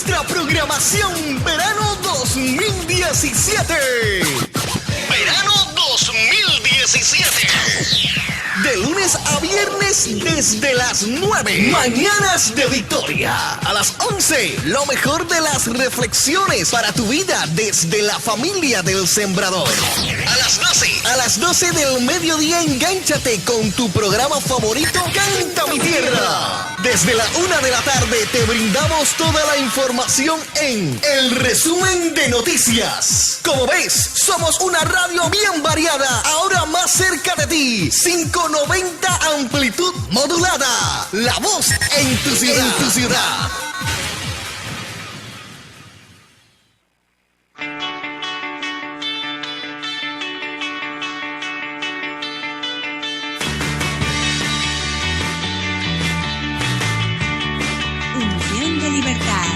nuestra programación Verano 2017. Verano 2017. De lunes a viernes desde las 9. Mañanas de Victoria. A las 11. Lo mejor de las reflexiones para tu vida desde la familia del Sembrador. A las 12. A las 12 del mediodía engánchate con tu programa favorito Canta mi Tierra. Desde la 1 de la tarde te brindamos toda la información en El Resumen de Noticias. Como ves, somos una radio bien variada, ahora más cerca de ti. 590 amplitud modulada. La voz en tu ciudad. En tu ciudad. Unción de libertad.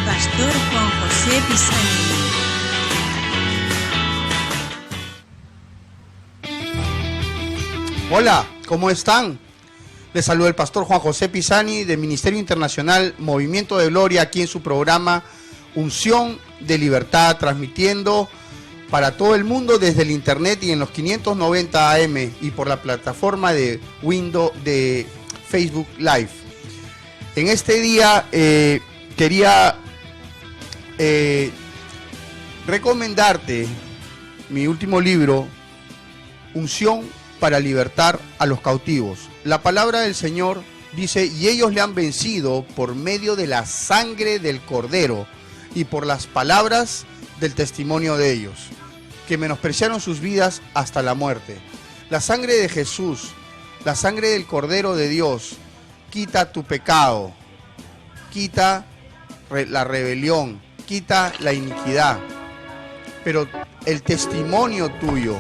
Pastor Juan José Pisani. Hola, ¿cómo están? Les saluda el pastor Juan José Pisani del Ministerio Internacional Movimiento de Gloria, aquí en su programa Unción de Libertad, transmitiendo para todo el mundo desde el internet y en los 590 AM y por la plataforma de Windows de Facebook Live. En este día quería recomendarte mi último libro, Unción para libertar a los cautivos. La palabra del Señor dice: y ellos le han vencido por medio de la sangre del Cordero y por las palabras del testimonio de ellos, que menospreciaron sus vidas hasta la muerte. La sangre de Jesús, la sangre del Cordero de Dios, quita tu pecado, quita la rebelión, quita la iniquidad, pero el testimonio tuyo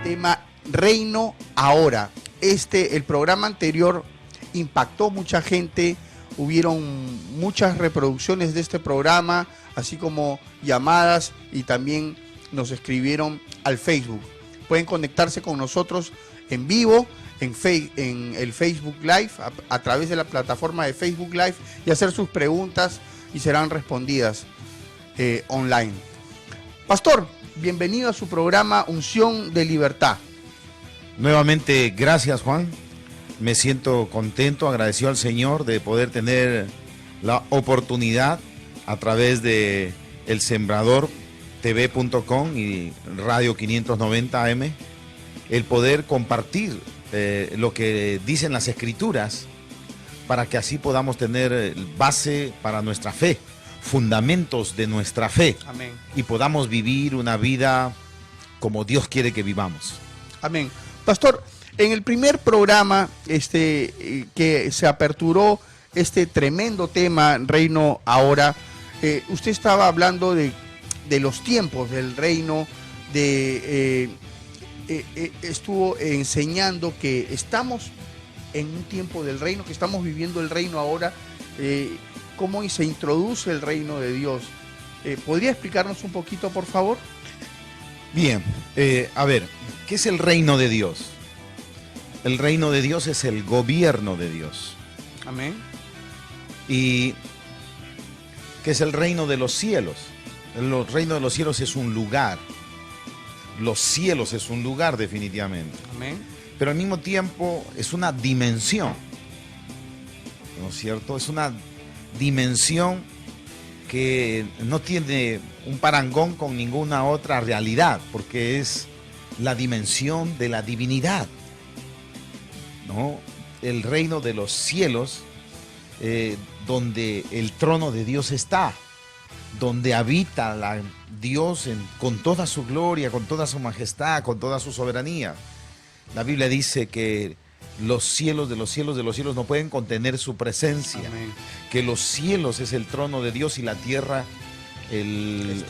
tema Reino Ahora. El programa anterior impactó mucha gente, hubieron muchas reproducciones de este programa, así como llamadas, y también nos escribieron al Facebook. Pueden conectarse con nosotros en vivo, en el Facebook Live, a través de la plataforma de Facebook Live, y hacer sus preguntas y serán respondidas online. Pastor, bienvenido a su programa Unción de Libertad. Nuevamente, gracias, Juan. Me siento contento, agradecido al Señor de poder tener la oportunidad a través de elsembradortv.com y Radio 590 AM, el poder compartir lo que dicen las Escrituras, para que así podamos tener base para nuestra fe, fundamentos de nuestra fe. Amén. Y podamos vivir una vida como Dios quiere que vivamos. Amén. Pastor, en el primer programa que se aperturó este tremendo tema, Reino Ahora, usted estaba hablando de los tiempos del reino, estuvo enseñando que estamos en un tiempo del reino, que estamos viviendo el reino ahora, cómo se introduce el reino de Dios. ¿Podría explicarnos un poquito, por favor? Bien, a ver, ¿qué es el reino de Dios? El reino de Dios es el gobierno de Dios. Amén. Y que es el reino de los cielos. El reino de los cielos es un lugar. Los cielos es un lugar definitivamente. Amén. Pero al mismo tiempo es una dimensión. ¿No es cierto? Es una dimensión que no tiene un parangón con ninguna otra realidad, porque es la dimensión de la divinidad, ¿no? El reino de los cielos, donde el trono de Dios está, donde habita Dios con toda su gloria, con toda su majestad, con toda su soberanía. La Biblia dice que los cielos de los cielos de los cielos no pueden contener su presencia. Amén. Que los cielos es el trono de Dios y la tierra el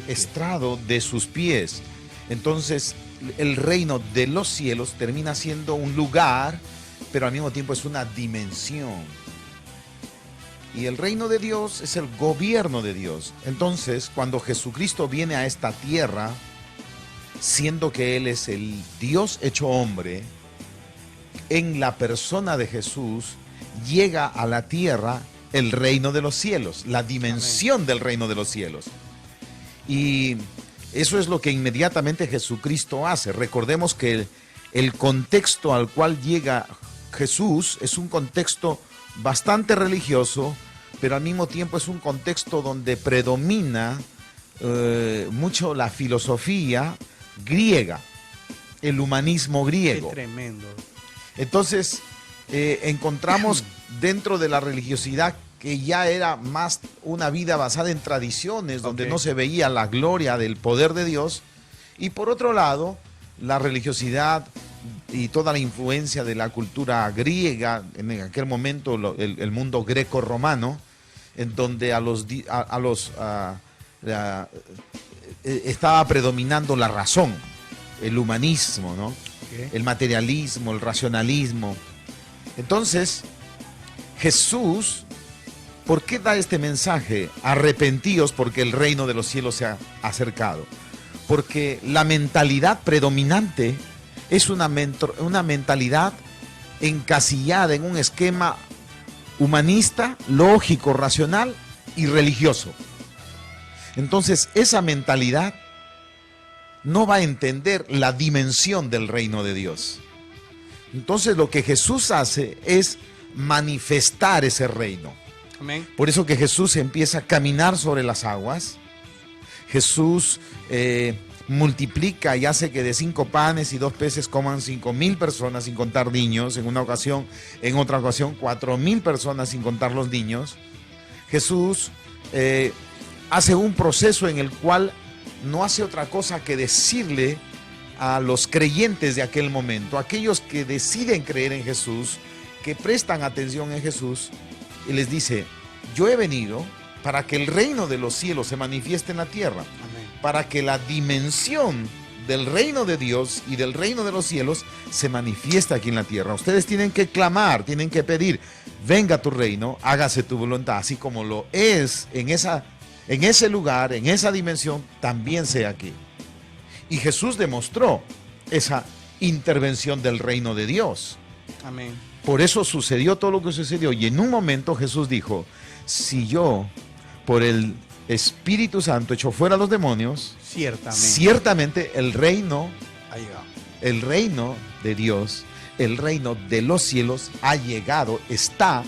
estrado de sus pies. Entonces, el reino de los cielos termina siendo un lugar, pero al mismo tiempo es una dimensión. Y el reino de Dios es el gobierno de Dios. Entonces, cuando Jesucristo viene a esta tierra, siendo que Él es el Dios hecho hombre, en la persona de Jesús llega a la tierra el reino de los cielos, la dimensión Amén. Del reino de los cielos. Y eso es lo que inmediatamente Jesucristo hace. Recordemos que el contexto al cual llega Jesús es un contexto bastante religioso, pero al mismo tiempo es un contexto donde predomina mucho la filosofía griega, el humanismo griego. Qué tremendo. Entonces, encontramos dentro de la religiosidad que ya era más una vida basada en tradiciones, donde no se veía la gloria del poder de Dios. Y por otro lado, la religiosidad y toda la influencia de la cultura griega, en aquel momento el mundo greco-romano, en donde estaba predominando la razón, el humanismo, ¿no? El materialismo, el racionalismo. Entonces, Jesús, ¿por qué da este mensaje? Arrepentíos porque el reino de los cielos se ha acercado. Porque la mentalidad predominante es una mentalidad encasillada en un esquema humanista, lógico, racional y religioso. Entonces, esa mentalidad no va a entender la dimensión del reino de Dios. Entonces, lo que Jesús hace es manifestar ese reino. Amén. Por eso que Jesús empieza a caminar sobre las aguas. Jesús multiplica y hace que de 5 panes y 2 peces coman 5,000 personas, sin contar niños. En una ocasión, en otra ocasión, 4,000 personas, sin contar los niños. Jesús hace un proceso en el cual no hace otra cosa que decirle a los creyentes de aquel momento, aquellos que deciden creer en Jesús, que prestan atención en Jesús, y les dice: yo he venido para que el reino de los cielos se manifieste en la tierra. Amén. Para que la dimensión del reino de Dios y del reino de los cielos se manifieste aquí en la tierra. Ustedes tienen que clamar, tienen que pedir: venga tu reino, hágase tu voluntad, así como lo es en ese lugar, en esa dimensión, también sea aquí. Y Jesús demostró esa intervención del reino de Dios. Amén. Por eso sucedió todo lo que sucedió. Y en un momento Jesús dijo: si yo, por el Espíritu Santo, echo fuera a los demonios, ciertamente el reino de Dios, el reino de los cielos ha llegado, está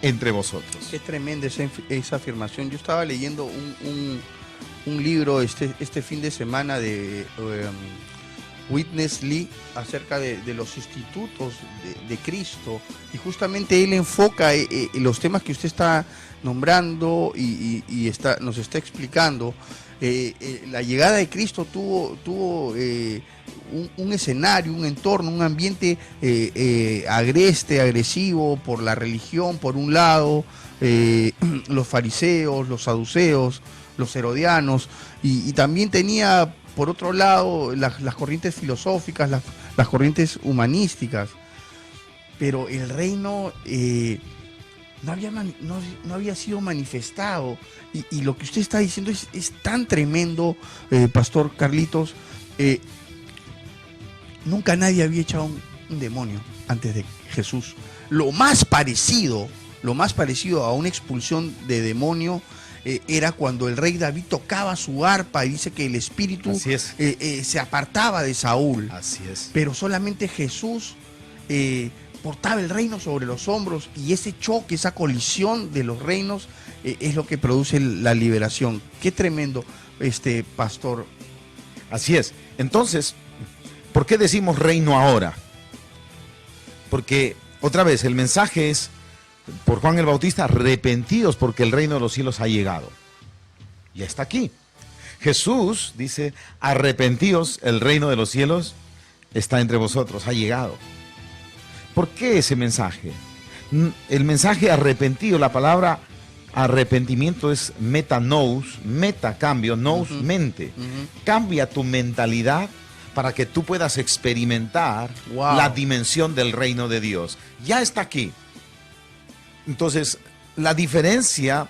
entre vosotros. Qué tremenda esa afirmación. Yo estaba leyendo un libro este fin de semana de Witness Lee acerca de los institutos de Cristo, y justamente él enfoca los temas que usted está nombrando y nos está explicando. La llegada de Cristo tuvo un escenario, un entorno, un ambiente agreste, agresivo por la religión, por un lado, los fariseos, los saduceos, los herodianos, y también tenía por otro lado las corrientes filosóficas, las corrientes humanísticas. Pero el reino no había sido manifestado, y lo que usted está diciendo es tan tremendo, Pastor Carlitos. Nunca nadie había echado un demonio antes de Jesús. Lo más parecido lo más parecido a una expulsión de demonio era cuando el rey David tocaba su arpa y dice que el espíritu Así es. se apartaba de Saúl. Así es. Pero solamente Jesús portaba el reino sobre los hombros, y ese choque, esa colisión de los reinos es lo que produce la liberación. Qué tremendo, pastor. Así es. Entonces, ¿por qué decimos reino ahora? Porque, otra vez, el mensaje es, por Juan el Bautista, arrepentidos porque el reino de los cielos ha llegado. Ya está aquí. Jesús dice, arrepentidos, el reino de los cielos está entre vosotros, ha llegado. ¿Por qué ese mensaje? El mensaje arrepentido, la palabra arrepentimiento es metanous, meta cambio, nous mente. Cambia tu mentalidad para que tú puedas experimentar la dimensión del reino de Dios. Ya está aquí. Entonces, la diferencia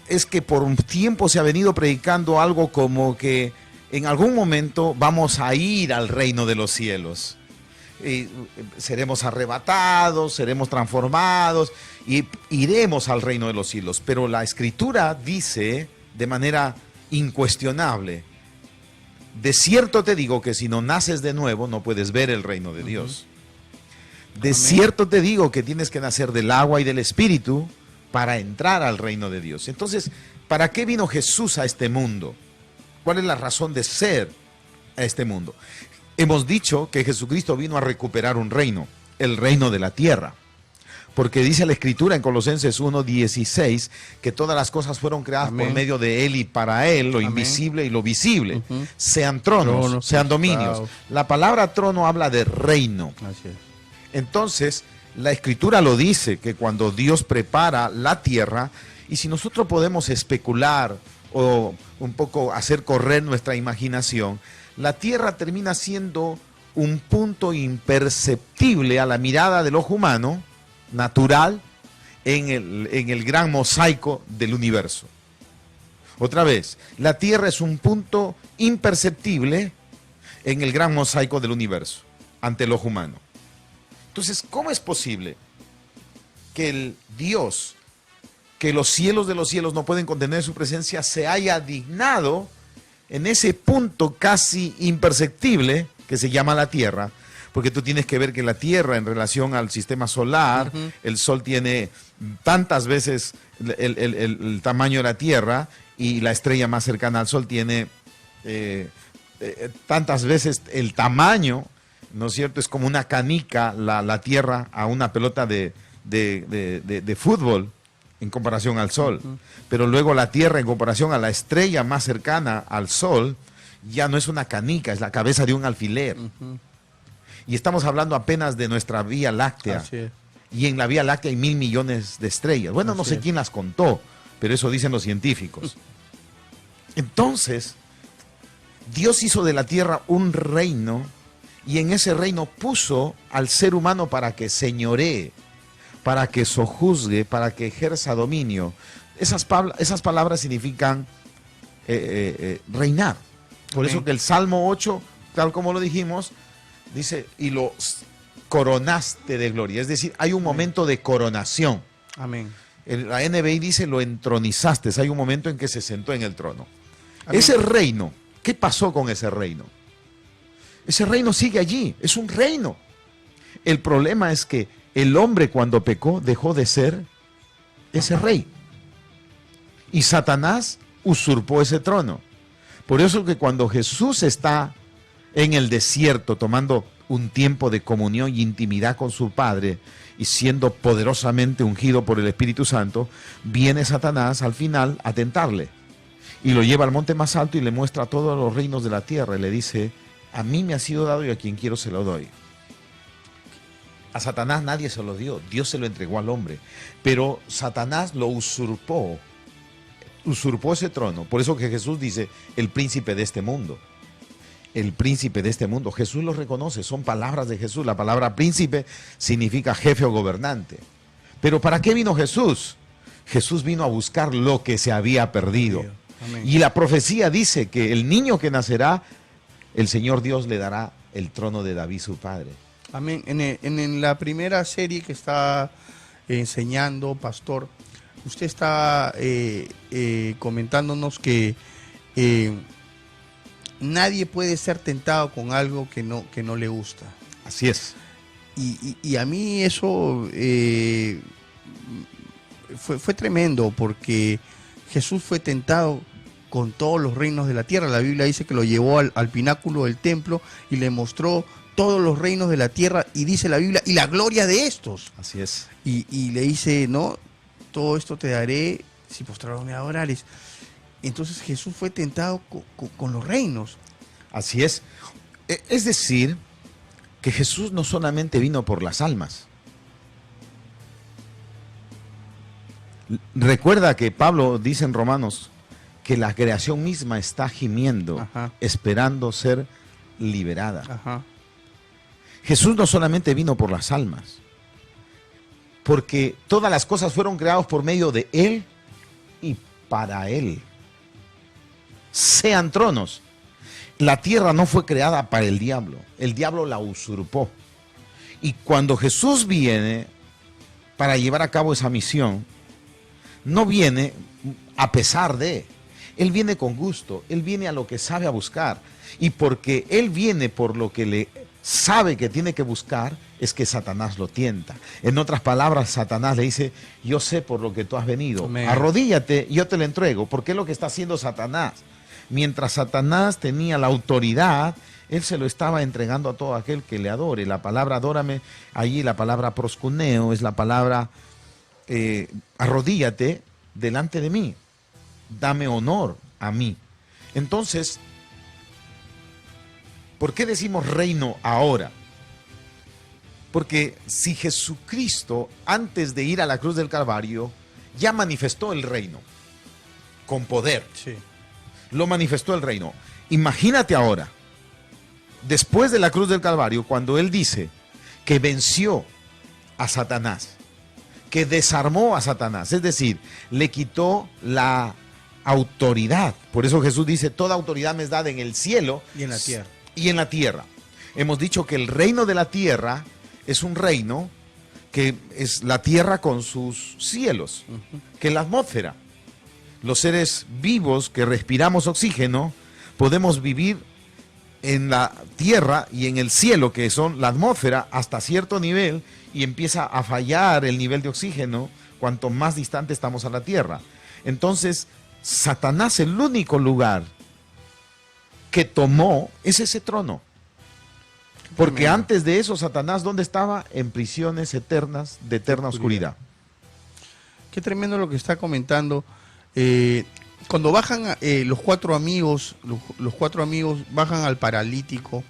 es que por un tiempo se ha venido predicando algo como que en algún momento vamos a ir al reino de los cielos. Seremos arrebatados, seremos transformados y iremos al reino de los cielos. Pero la Escritura dice de manera incuestionable, de cierto te digo que si no naces de nuevo no puedes ver el reino de Dios. De cierto te digo que tienes que nacer del agua y del espíritu para entrar al reino de Dios. Entonces, ¿para qué vino Jesús a este mundo? ¿Cuál es la razón de ser a este mundo? Hemos dicho que Jesucristo vino a recuperar un reino, el reino de la tierra. Porque dice la Escritura en Colosenses 1:16 que todas las cosas fueron creadas por medio de Él y para Él, lo invisible y lo visible. Sean tronos, sean dominios. La palabra trono habla de reino. Así es. Entonces, la Escritura lo dice, que cuando Dios prepara la tierra, y si nosotros podemos especular o un poco hacer correr nuestra imaginación, la tierra termina siendo un punto imperceptible a la mirada del ojo humano, natural, en el gran mosaico del universo. Otra vez, la tierra es un punto imperceptible en el gran mosaico del universo, ante el ojo humano. Entonces, ¿cómo es posible que el Dios, que los cielos de los cielos no pueden contener su presencia, se haya dignado en ese punto casi imperceptible que se llama la Tierra? Porque tú tienes que ver que la Tierra en relación al sistema solar, el Sol tiene tantas veces el tamaño de la Tierra, y la estrella más cercana al Sol tiene tantas veces el tamaño, ¿no es cierto? Es como una canica la Tierra a una pelota de fútbol en comparación al Sol. Pero luego la Tierra en comparación a la estrella más cercana al Sol ya no es una canica, es la cabeza de un alfiler. Y estamos hablando apenas de nuestra Vía Láctea. Así es. Y en la Vía Láctea hay 1.000 millones de estrellas. Bueno, no sé quién las contó, pero eso dicen los científicos. Entonces, Dios hizo de la Tierra un reino, y en ese reino puso al ser humano para que señoree, para que sojuzgue, para que ejerza dominio. Esas palabras significan reinar. Por eso que el Salmo 8, tal como lo dijimos, dice, y lo coronaste de gloria. Es decir, hay un momento de coronación. Amén. La NBI dice, lo entronizaste. Hay un momento en que se sentó en el trono. Amén. Ese reino, ¿qué pasó con ese reino? Ese reino sigue allí, es un reino. El problema es que el hombre, cuando pecó, dejó de ser ese rey. Y Satanás usurpó ese trono. Por eso que cuando Jesús está en el desierto tomando un tiempo de comunión y intimidad con su Padre y siendo poderosamente ungido por el Espíritu Santo, viene Satanás al final a tentarle y lo lleva al monte más alto y le muestra todos los reinos de la tierra y le dice, a mí me ha sido dado y a quien quiero se lo doy. A Satanás nadie se lo dio, Dios se lo entregó al hombre, pero Satanás lo usurpó ese trono. Por eso que Jesús dice, el príncipe de este mundo. El príncipe de este mundo. Jesús lo reconoce, son palabras de Jesús. La palabra príncipe significa jefe o gobernante. Pero ¿para qué vino Jesús? Jesús vino a buscar lo que se había perdido. Amén. Y la profecía dice que el niño que nacerá, el Señor Dios le dará el trono de David su padre. Amén. En la primera serie que está enseñando, pastor. Usted está comentándonos que nadie puede ser tentado con algo que no le gusta. Así es. Y a mí eso fue tremendo, porque Jesús fue tentado con todos los reinos de la tierra. La Biblia dice que lo llevó al pináculo del templo y le mostró todos los reinos de la tierra, y dice la Biblia, y la gloria de estos. Así es. Y le dice, no, todo esto te daré si postrado me adorares. Entonces Jesús fue tentado con los reinos. Así es. Es decir, que Jesús no solamente vino por las almas. Recuerda que Pablo dice en Romanos que la creación misma está gimiendo, Ajá. esperando ser liberada. Ajá. Jesús no solamente vino por las almas, porque todas las cosas fueron creadas por medio de Él y para Él. Sean tronos. La tierra no fue creada para el diablo la usurpó. Y cuando Jesús viene para llevar a cabo esa misión, no viene a pesar de, Él viene con gusto, Él viene a lo que sabe a buscar. Y porque Él viene por lo que le sabe que tiene que buscar, es que Satanás lo tienta. En otras palabras, Satanás le dice, yo sé por lo que tú has venido, Amén. Arrodíllate y yo te lo entrego, porque es lo que está haciendo Satanás. Mientras Satanás tenía la autoridad, él se lo estaba entregando a todo aquel que le adore. La palabra adórame, allí la palabra proscuneo, es la palabra arrodíllate delante de mí, dame honor a mí. Entonces, ¿por qué decimos reino ahora? Porque si Jesucristo, antes de ir a la cruz del Calvario, ya manifestó el reino con poder. Sí. Lo manifestó el reino. Imagínate ahora, después de la cruz del Calvario, cuando Él dice que venció a Satanás, que desarmó a Satanás, es decir, le quitó la autoridad. Por eso Jesús dice, toda autoridad me es dada en el cielo Y en la tierra. y en la tierra. Hemos dicho que el reino de la tierra es un reino que es la tierra con sus cielos, que es la atmósfera. Los seres vivos que respiramos oxígeno podemos vivir en la tierra y en el cielo, que son la atmósfera, hasta cierto nivel, y empieza a fallar el nivel de oxígeno cuanto más distante estamos a la tierra. Entonces, Satanás, el único lugar que tomó es ese trono. Porque Tremendo. antes de eso, Satanás, ¿dónde estaba? En prisiones eternas de eterna oscuridad. Qué tremendo lo que está comentando. Cuando bajan los cuatro amigos bajan al paralítico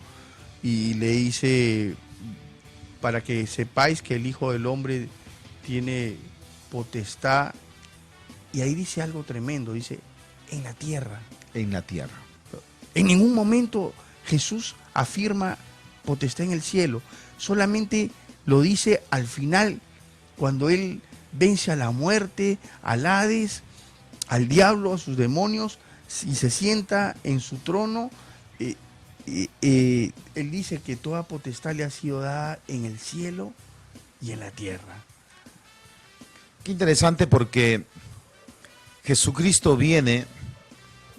y le dice, para que sepáis que el Hijo del Hombre tiene potestad, y ahí dice algo tremendo, dice, en la tierra. En la tierra. En ningún momento Jesús afirma potestad en el cielo, solamente lo dice al final, cuando Él vence a la muerte, al Hades, al diablo, a sus demonios, y se sienta en su trono. Él dice que toda potestad le ha sido dada en el cielo y en la tierra. Qué interesante, porque Jesucristo viene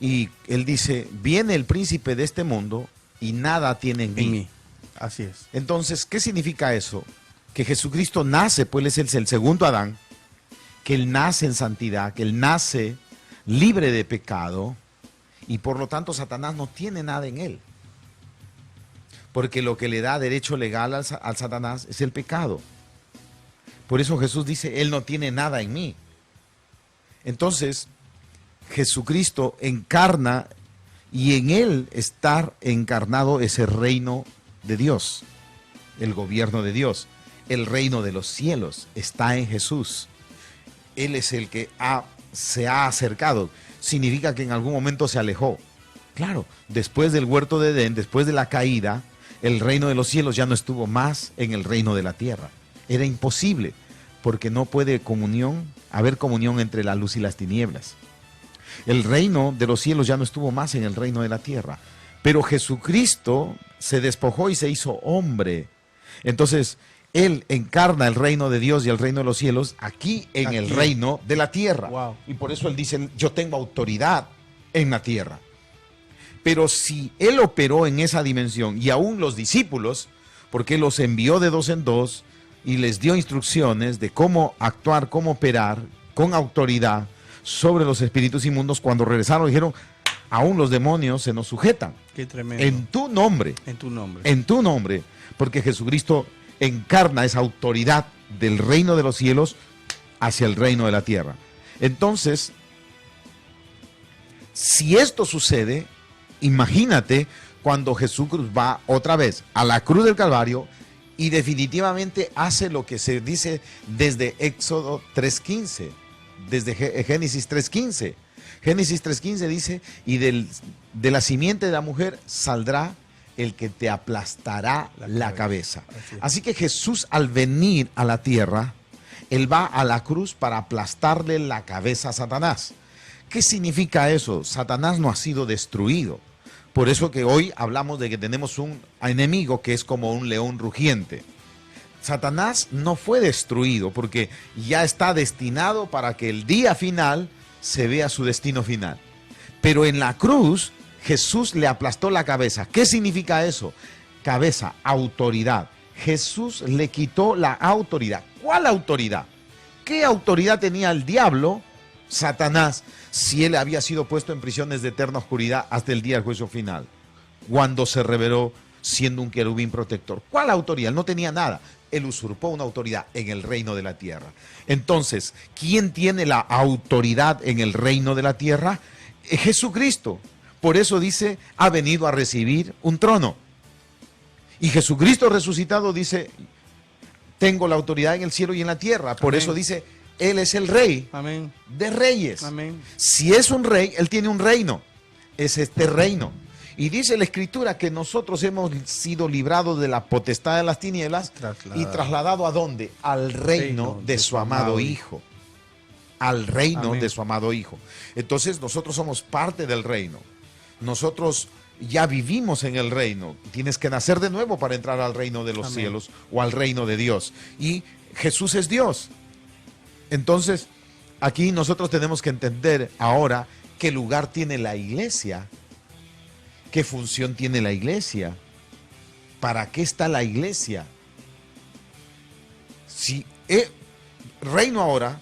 y Él dice, viene el príncipe de este mundo y nada tiene en mí. Así es. Entonces, ¿qué significa eso? Que Jesucristo nace, pues Él es el segundo Adán, que Él nace en santidad, que Él nace libre de pecado, y por lo tanto Satanás no tiene nada en Él. Porque lo que le da derecho legal al Satanás es el pecado. Por eso Jesús dice, Él no tiene nada en mí. Entonces, Jesucristo encarna, y en Él estar encarnado ese reino de Dios, el gobierno de Dios, el reino de los cielos está en Jesús. Él es el que se ha acercado. Significa que en algún momento se alejó. Claro, después del huerto de Edén, después de la caída, el reino de los cielos ya no estuvo más en el reino de la tierra. Era imposible, porque no puede haber comunión entre la luz y las tinieblas. El reino de los cielos ya no estuvo más en el reino de la tierra. Pero Jesucristo se despojó y se hizo hombre. Entonces, Él encarna el reino de Dios y el reino de los cielos aquí en Aquí. el reino de la tierra. Wow. Y por eso Él dice, yo tengo autoridad en la tierra. Pero si Él operó en esa dimensión, y aún los discípulos, porque los envió de dos en dos y les dio instrucciones de cómo actuar, cómo operar con autoridad sobre los espíritus inmundos, cuando regresaron dijeron, aún los demonios se nos sujetan. Qué tremendo. En tu nombre, En tu nombre. en tu nombre, porque Jesucristo encarna esa autoridad del reino de los cielos hacia el reino de la tierra. Entonces, si esto sucede, imagínate cuando Jesús va otra vez a la cruz del Calvario y definitivamente hace lo que se dice desde Éxodo 3:15, desde Génesis 3:15. Génesis 3:15 dice, y de la simiente de la mujer saldrá el que te aplastará la cabeza. Así que Jesús, al venir a la tierra, Él va a la cruz para aplastarle la cabeza a Satanás. ¿Qué significa eso? Satanás no ha sido destruido. Por eso que hoy hablamos de que tenemos un enemigo que es como un león rugiente. Satanás no fue destruido porque ya está destinado para que el día final se vea su destino final. Pero en la cruz Jesús le aplastó la cabeza. ¿Qué significa eso? Cabeza, autoridad. Jesús le quitó la autoridad. ¿Cuál autoridad? ¿Qué autoridad tenía el diablo, Satanás, si él había sido puesto en prisiones de eterna oscuridad hasta el día del juicio final? Cuando se reveló siendo un querubín protector. ¿Cuál autoridad? Él no tenía nada. Él usurpó una autoridad en el reino de la tierra. Entonces, ¿quién tiene la autoridad en el reino de la tierra? Jesucristo. Por eso dice, ha venido a recibir un trono. Y Jesucristo resucitado dice, tengo la autoridad en el cielo y en la tierra. Por Amén. eso dice, Él es el rey Amén. de reyes. Amén. Si es un rey, Él tiene un reino. Es este reino. Y dice la Escritura que nosotros hemos sido librados de la potestad de las tinieblas y trasladado ¿a dónde? Al reino de su amado Hijo. Al reino Amén. de su amado Hijo. Entonces nosotros somos parte del reino. Nosotros ya vivimos en el reino. Tienes que nacer de nuevo para entrar al reino de los Amén. cielos o al reino de Dios. Y Jesús es Dios. Entonces, aquí nosotros tenemos que entender ahora qué lugar tiene la iglesia, qué función tiene la iglesia, para qué está la iglesia. Si reino ahora.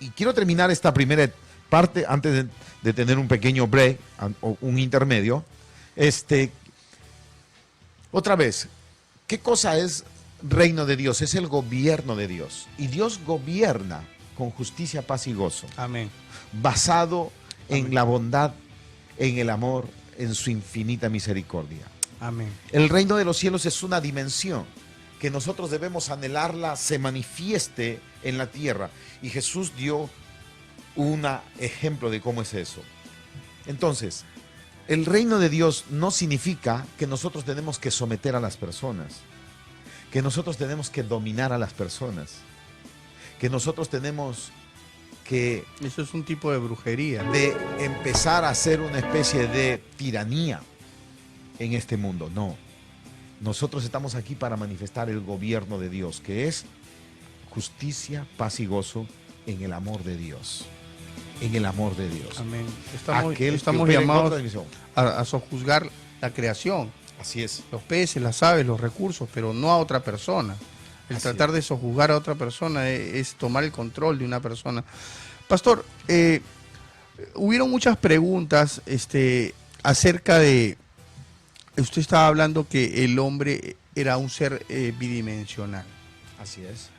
Y quiero terminar esta primera parte antes de tener un pequeño break o un intermedio. Otra vez, ¿qué cosa es reino de Dios? Es el gobierno de Dios. Y Dios gobierna con justicia, paz y gozo. Amén. Basado en Amén. la bondad, en el amor, en su infinita misericordia. Amén. El reino de los cielos es una dimensión que nosotros debemos anhelarla, se manifieste en la tierra. Y Jesús dio un ejemplo de cómo es eso. Entonces, el reino de Dios no significa que nosotros tenemos que someter a las personas, que nosotros tenemos que dominar a las personas, que nosotros tenemos que Eso es un tipo de brujería. de empezar a hacer una especie de tiranía en este mundo. No. Nosotros estamos aquí para manifestar el gobierno de Dios, que es justicia, paz y gozo en el amor de Dios. En el amor de Dios. Amén. Aquel que Estamos opera en llamados otra dimensión. a sojuzgar la creación, Así es. los peces, las aves, los recursos, pero no a otra persona. El Así tratar es. de sojuzgar a otra persona es tomar el control de una persona. Pastor, hubieron muchas preguntas acerca de... Usted estaba hablando que el hombre era un ser bidimensional. Así es.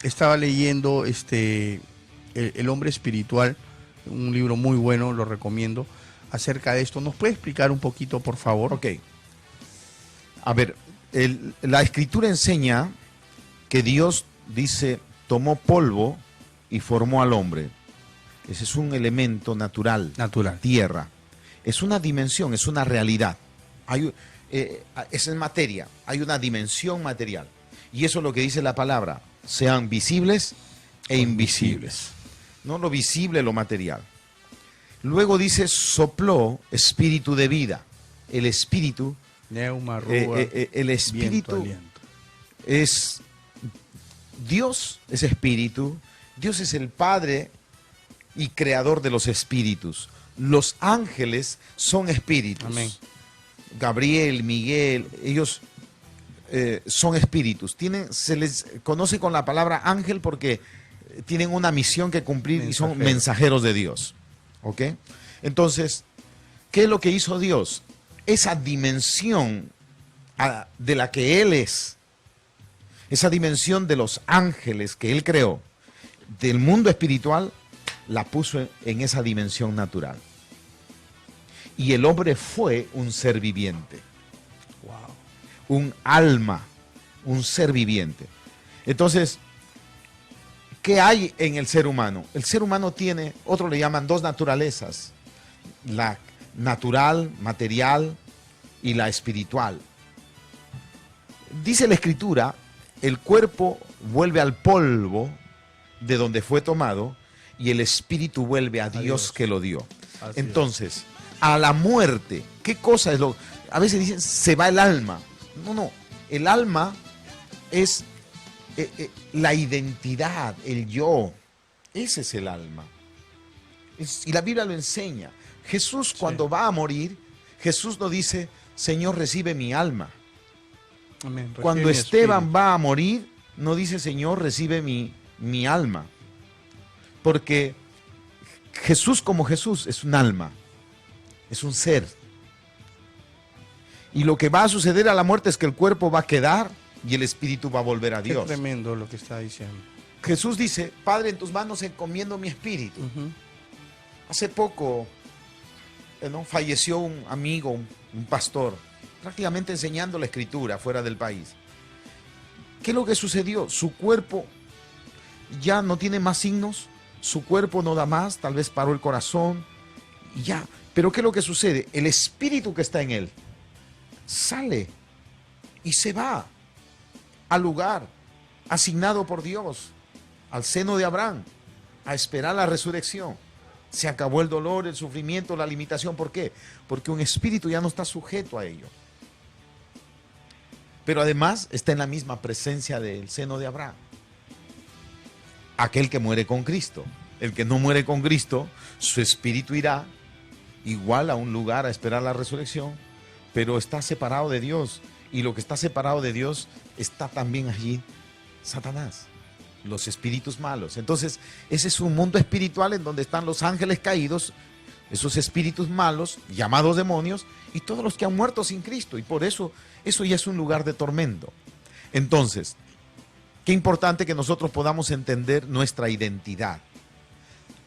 Estaba leyendo el hombre espiritual, un libro muy bueno, lo recomiendo, acerca de esto. ¿Nos puede explicar un poquito, por favor? Ok. A ver, la escritura enseña que Dios dice, tomó polvo y formó al hombre. Ese es un elemento natural. Natural. Tierra. Es una dimensión, es una realidad. Es en materia, hay una dimensión material. Y eso es lo que dice la palabra, sean visibles e invisibles. No lo visible, lo material. Luego dice, sopló espíritu de vida. El espíritu Neuma, rúa, el espíritu viento, aliento. es Dios, es espíritu. Dios es el Padre y creador de los espíritus. Los ángeles son espíritus. Amén. Gabriel, Miguel, ellos son espíritus. Se les conoce con la palabra ángel porque tienen una misión que cumplir y son mensajeros de Dios. ¿Ok? Entonces, ¿qué es lo que hizo Dios? Esa dimensión de la que Él es, esa dimensión de los ángeles que Él creó, del mundo espiritual, la puso en esa dimensión natural. Y el hombre fue un ser viviente. Wow. Un alma, un ser viviente. Entonces, ¿qué hay en el ser humano? El ser humano tiene, otros le llaman dos naturalezas. La natural, material, y la espiritual. Dice la Escritura, el cuerpo vuelve al polvo de donde fue tomado y el espíritu vuelve a Dios que lo dio. Entonces, a la muerte, ¿qué cosa es lo? A veces dicen, se va el alma. No, el alma es la identidad, el yo. Ese es el alma. Y la Biblia lo enseña. Jesús cuando va a morir, Jesús no dice, Señor, recibe mi alma. Amén. Cuando Esteban va a morir, no dice, Señor, recibe mi alma. Porque Jesús como Jesús es un alma, es un ser. Y lo que va a suceder a la muerte es que el cuerpo va a quedar y el espíritu va a volver a Dios. Qué tremendo lo que está diciendo. Jesús dice, Padre, en tus manos encomiendo mi espíritu. Hace poco falleció un amigo, un pastor, prácticamente enseñando la escritura fuera del país. ¿Qué es lo que sucedió? Su cuerpo ya no tiene más signos, su cuerpo no da más, tal vez paró el corazón, y ya. Pero ¿qué es lo que sucede? El espíritu que está en él sale y se va al lugar asignado por Dios, al seno de Abraham, a esperar la resurrección. Se acabó el dolor, el sufrimiento, la limitación. ¿Por qué? Porque un espíritu ya no está sujeto a ello. Pero además está en la misma presencia del seno de Abraham. Aquel que muere con Cristo. El que no muere con Cristo, su espíritu irá igual a un lugar a esperar la resurrección, pero está separado de Dios. Y lo que está separado de Dios está también allí Satanás, los espíritus malos. Entonces, ese es un mundo espiritual en donde están los ángeles caídos, esos espíritus malos, llamados demonios, y todos los que han muerto sin Cristo. Y por eso ya es un lugar de tormento. Entonces, qué importante que nosotros podamos entender nuestra identidad.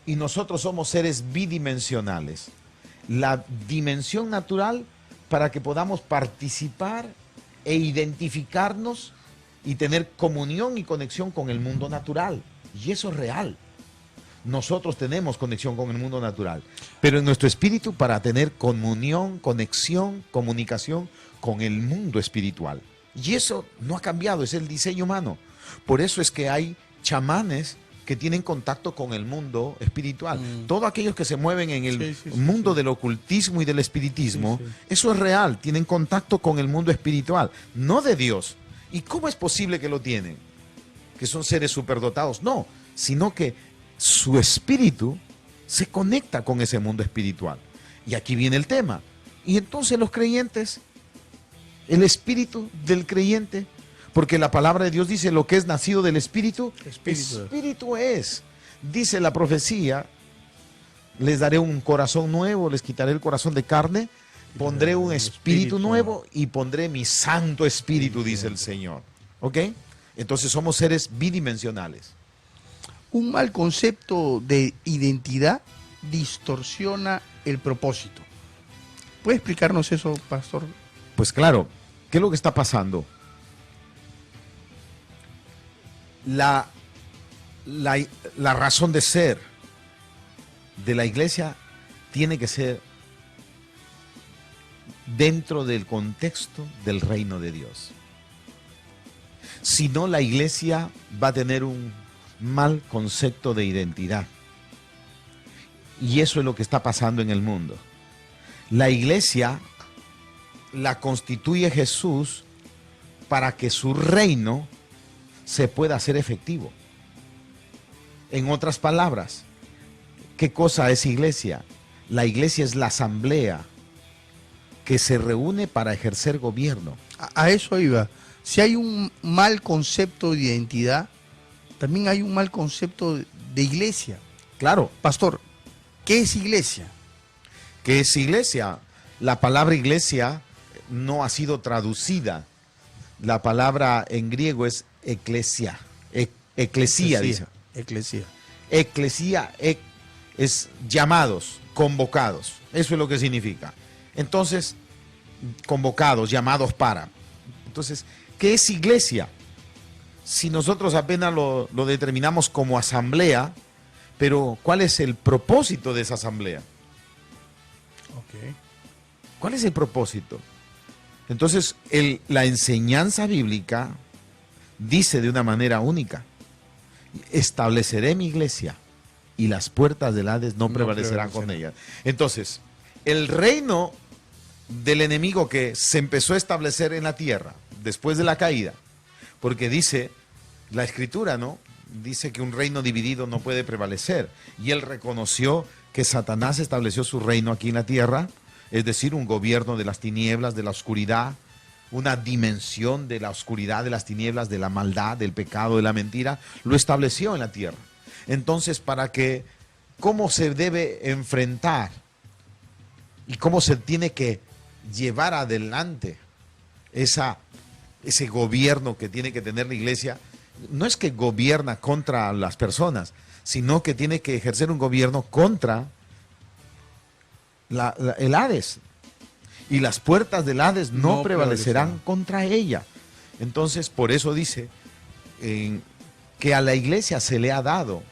Y nosotros somos seres bidimensionales. La dimensión natural para que podamos participar e identificarnos y tener comunión y conexión con el mundo natural. Y eso es real. Nosotros tenemos conexión con el mundo natural, pero en nuestro espíritu para tener comunión, conexión, comunicación con el mundo espiritual. Y eso no ha cambiado, es el diseño humano. Por eso es que hay chamanes que tienen contacto con el mundo espiritual. Todos aquellos que se mueven en el mundo del ocultismo y del espiritismo, eso es real, tienen contacto con el mundo espiritual, no de Dios. ¿Y cómo es posible que lo tienen? Que son seres superdotados. No, sino que su espíritu se conecta con ese mundo espiritual. Y aquí viene el tema. Y entonces los creyentes, el espíritu del creyente, porque la palabra de Dios dice lo que es nacido del espíritu, espíritu es. Dice la profecía, les daré un corazón nuevo, les quitaré el corazón de carne, pondré un espíritu nuevo y pondré mi santo espíritu, dice el Señor. ¿Ok? Entonces somos seres bidimensionales. Un mal concepto de identidad distorsiona el propósito. ¿Puede explicarnos eso, pastor? Pues claro, ¿qué es lo que está pasando? La razón de ser de la iglesia tiene que ser dentro del contexto del reino de Dios. Si no, la iglesia va a tener un mal concepto de identidad. Y eso es lo que está pasando en el mundo. La iglesia la constituye Jesús para que su reino se pueda hacer efectivo. En otras palabras, ¿qué cosa es iglesia? La iglesia es la asamblea que se reúne para ejercer gobierno. A eso iba. Si hay un mal concepto de identidad, también hay un mal concepto de iglesia. Claro. Pastor, ¿qué es iglesia? ¿Qué es iglesia? La palabra iglesia no ha sido traducida. La palabra en griego es eclesia. Eclesía, dice. Eclesia. Eclesía es llamados, convocados. Eso es lo que significa. Entonces, convocados, llamados para. Entonces, ¿qué es iglesia? Si nosotros apenas lo determinamos como asamblea, pero ¿cuál es el propósito de esa asamblea? Okay. ¿Cuál es el propósito? Entonces, la enseñanza bíblica dice de una manera única: estableceré mi iglesia y las puertas del Hades no prevalecerán con ella. Entonces, el reino del enemigo que se empezó a establecer en la tierra después de la caída, porque dice la escritura, ¿no? Dice que un reino dividido no puede prevalecer, y él reconoció que Satanás estableció su reino aquí en la tierra, es decir, un gobierno de las tinieblas, de la oscuridad, una dimensión de la oscuridad, de las tinieblas, de la maldad, del pecado, de la mentira, lo estableció en la tierra. Entonces, ¿cómo se debe enfrentar y cómo se tiene que llevar adelante ese gobierno que tiene que tener la iglesia? No es que gobierna contra las personas, sino que tiene que ejercer un gobierno contra el Hades. Y las puertas del Hades no prevalecerán contra ella. Entonces, por eso dice que a la iglesia se le ha dado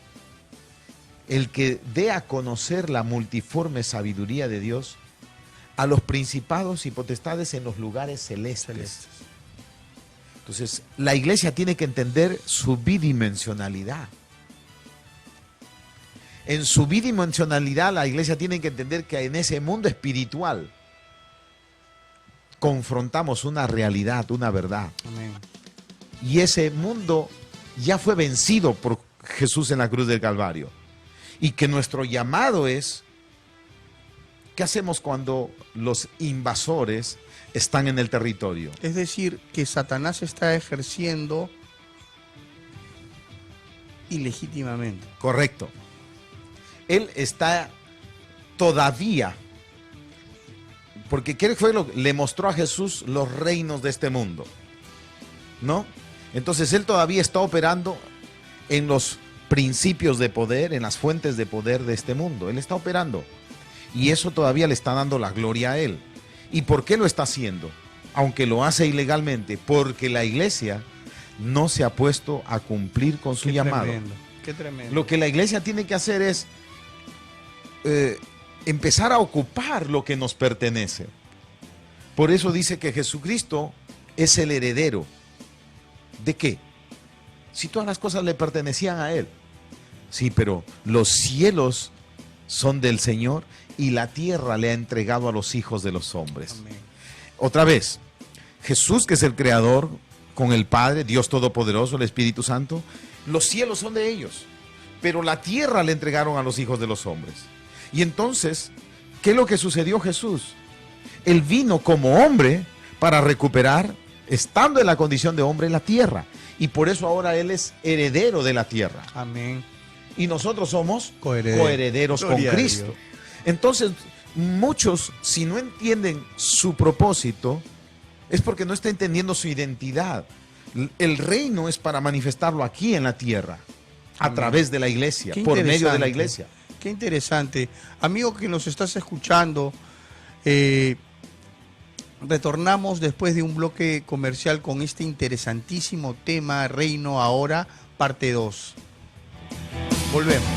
el que dé a conocer la multiforme sabiduría de Dios a los principados y potestades en los lugares celestes. Entonces, la iglesia tiene que entender su bidimensionalidad. En su bidimensionalidad, la iglesia tiene que entender que en ese mundo espiritual confrontamos una realidad, una verdad. Amén. Y ese mundo ya fue vencido por Jesús en la cruz del Calvario. Y que nuestro llamado es: ¿qué hacemos cuando los invasores están en el territorio? Es decir, que Satanás está ejerciendo ilegítimamente. Correcto. Él está todavía, porque ¿qué fue lo que le mostró a Jesús? Los reinos de este mundo, ¿no? Entonces él todavía está operando en los principios de poder, en las fuentes de poder de este mundo. Él está operando. Y eso todavía le está dando la gloria a él. ¿Y por qué lo está haciendo? Aunque lo hace ilegalmente, porque la iglesia no se ha puesto a cumplir con su llamado. Tremendo, qué tremendo. Lo que la iglesia tiene que hacer es empezar a ocupar lo que nos pertenece. Por eso dice que Jesucristo es el heredero. ¿De qué? Si todas las cosas le pertenecían a él. Sí, pero los cielos son del Señor y la tierra le ha entregado a los hijos de los hombres. Amén. Otra vez, Jesús, que es el creador, con el Padre, Dios Todopoderoso, el Espíritu Santo, los cielos son de ellos, pero la tierra le entregaron a los hijos de los hombres. Y entonces, ¿qué es lo que sucedió Jesús? Él vino como hombre para recuperar, estando en la condición de hombre, la tierra. Y por eso ahora Él es heredero de la tierra. Amén. Y nosotros somos Coherederos. coherederos con Gloria a Cristo. Dios. Entonces, muchos, si no entienden su propósito, es porque no está entendiendo su identidad. El reino es para manifestarlo aquí en la tierra, a Amén. través de la iglesia, Qué por medio de la interesante. iglesia. Qué interesante. Amigo que nos estás escuchando, retornamos después de un bloque comercial con este interesantísimo tema, Reino Ahora, parte 2. Volvemos.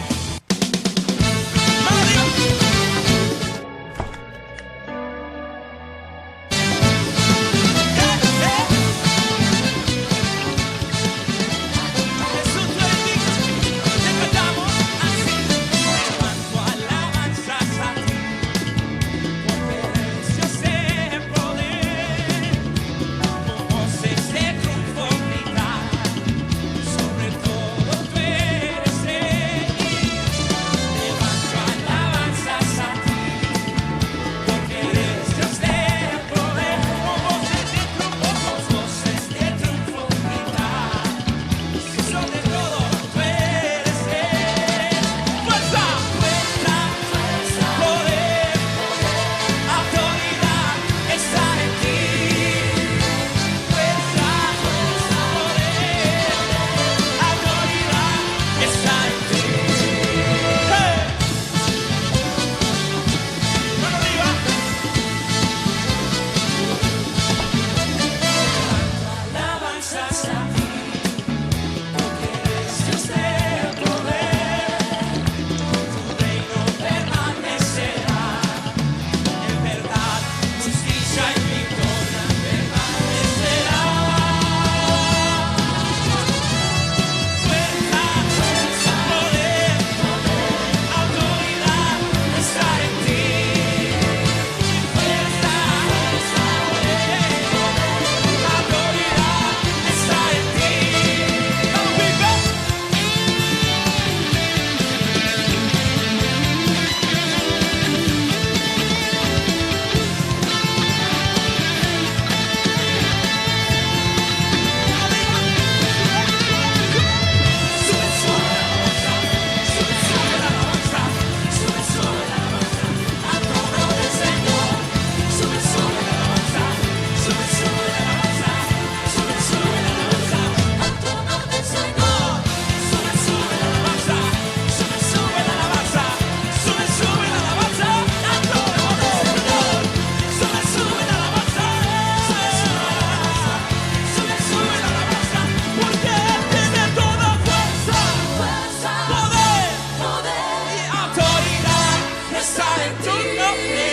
está en tu nombre.